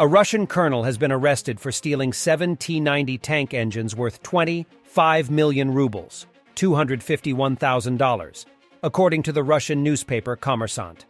A Russian colonel has been arrested for stealing 7 T-90 tank engines worth 25 million rubles, $251,000, according to the Russian newspaper Kommersant.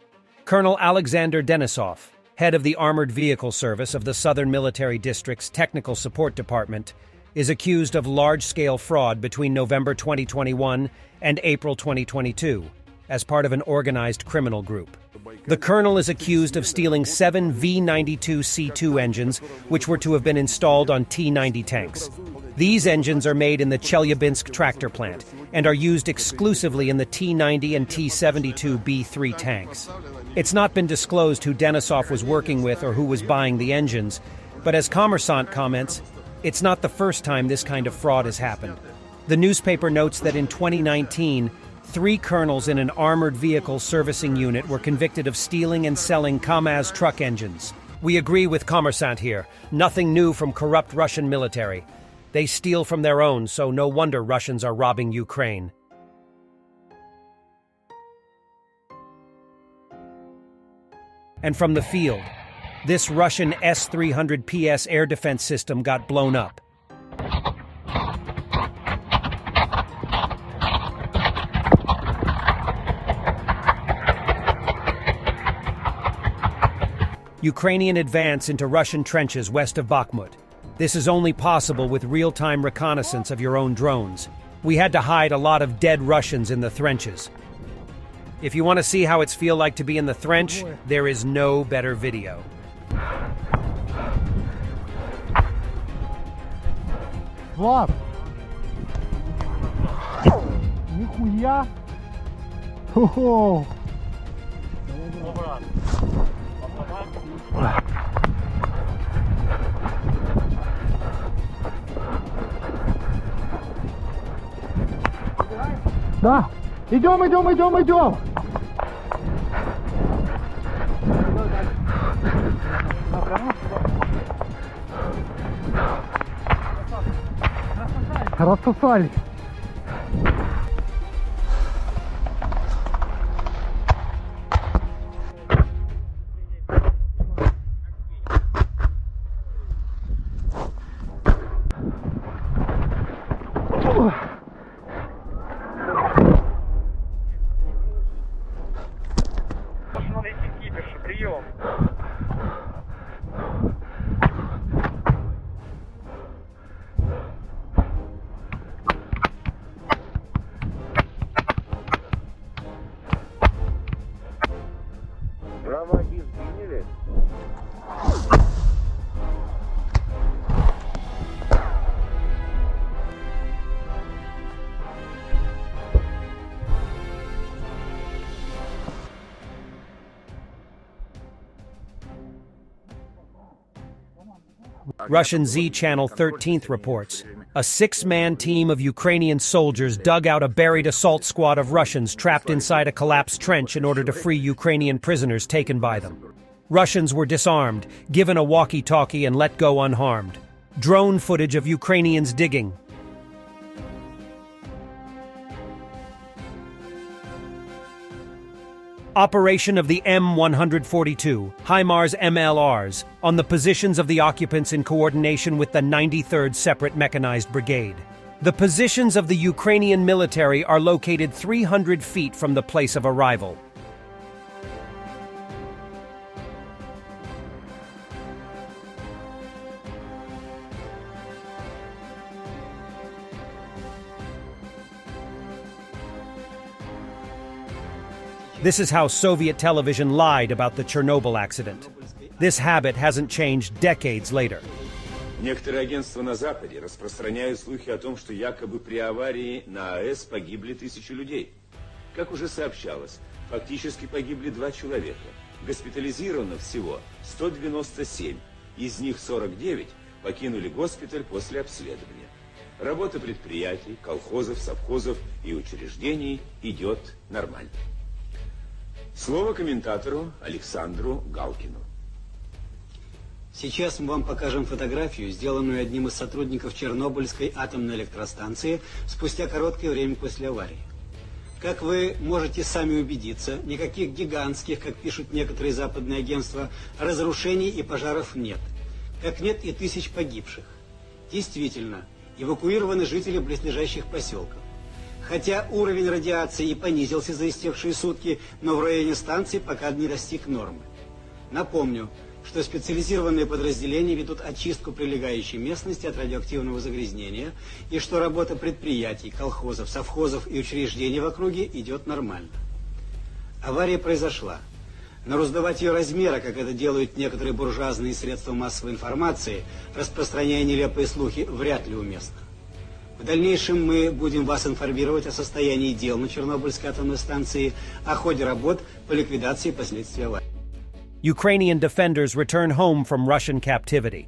Colonel Alexander Denisov, head of the Armored Vehicle Service of the Southern Military District's Technical Support Department, is accused of large-scale fraud between November 2021 and April 2022, as part of an organized criminal group. The colonel is accused of stealing 7 V-92C2 engines, which were to have been installed on T-90 tanks. These engines are made in the Chelyabinsk tractor plant and are used exclusively in the T-90 and T-72B3 tanks. It's not been disclosed who Denisov was working with or who was buying the engines, but as Kommersant comments, it's not the first time this kind of fraud has happened. The newspaper notes that in 2019, 3 colonels in an armored vehicle servicing unit were convicted of stealing and selling KAMAZ truck engines. We agree with Kommersant here. Nothing new from corrupt Russian military. They steal from their own, so no wonder Russians are robbing Ukraine. And from the field, this Russian S-300PS air defense system got blown up. Ukrainian advance into Russian trenches west of Bakhmut. This is only possible with real-time reconnaissance of your own drones. We had to hide a lot of dead Russians in the trenches. If you want to see how it's feel like to be in the trench, there is no better video. Влад! Нихуя! Хо-хо! Да! Идем! Рассосали. Прием. Проводи сбили. Russian Z Channel 13th reports, a 6-man team of Ukrainian soldiers dug out a buried assault squad of Russians trapped inside a collapsed trench in order to free Ukrainian prisoners taken by them. Russians were disarmed, given a walkie-talkie and let go unharmed. Drone footage of Ukrainians digging. Operation of the M142, HIMARS MLRs, on the positions of the occupants in coordination with the 93rd Separate Mechanized Brigade. The positions of the Ukrainian military are located 300 feet from the place of arrival. This is how Soviet television lied about the Chernobyl accident. This habit hasn't changed decades later. Некоторые агентства на Западе распространяют слухи о том, что якобы при аварии на АЭС погибли 1000 людей. Как уже сообщалось, фактически погибли 2 человека. Госпитализировано всего 197, из них 49 покинули госпиталь после обследования. Работа предприятий, колхозов, совхозов и учреждений идет нормально. Слово комментатору Александру Галкину. Сейчас мы вам покажем фотографию, сделанную одним из сотрудников Чернобыльской атомной электростанции спустя короткое время после аварии. Как вы можете сами убедиться, никаких гигантских, как пишут некоторые западные агентства, разрушений и пожаров нет. как нет и тысяч погибших. Действительно, эвакуированы жители близлежащих поселков. Хотя уровень радиации и понизился за истекшие сутки, но в районе станции пока не достиг нормы. Напомню, что специализированные подразделения ведут очистку прилегающей местности от радиоактивного загрязнения и что работа предприятий, колхозов, совхозов и учреждений в округе идет нормально. Авария произошла, но раздавать ее размера, как это делают некоторые буржуазные средства массовой информации, распространяя нелепые слухи, вряд ли уместно. В дальнейшем мы будем вас информировать о состоянии дел на Чернобыльской атомной станции, о ходе работ по ликвидации последствий аварии. Ukrainian defenders return home from Russian captivity.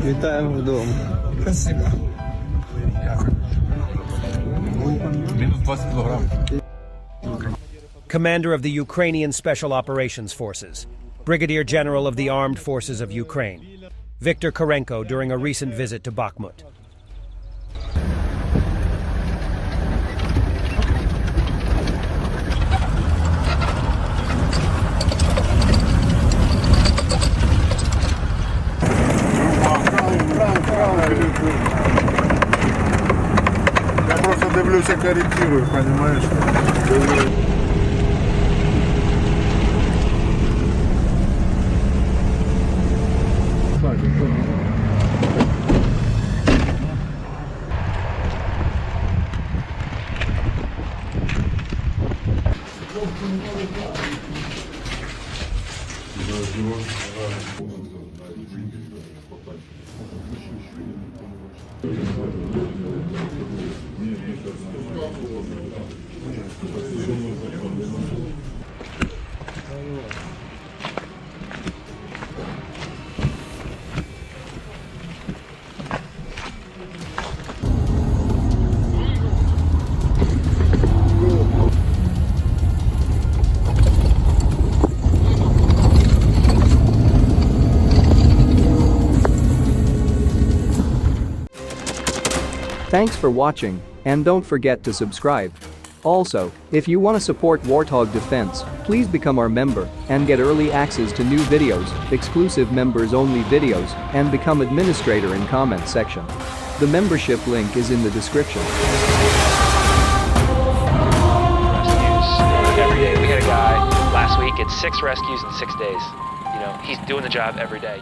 Вітаємо вдома. Спасибо. Дякую. Мінус 20 кілограм. Commander of the Ukrainian Special Operations Forces, Brigadier General of the Armed Forces of Ukraine, Viktor Kurenko during a recent visit to Bakhmut. Я просто дивлюся, корректирую, понимаешь? Thanks for watching, and don't forget to subscribe. Also, if you want to support Warthog Defense, please become our member and get early access to new videos, exclusive members-only videos, and become administrator in comment section. The membership link is in the description. Rescues every day. We had a guy last week at 6 rescues in 6 days. You know, he's doing the job every day.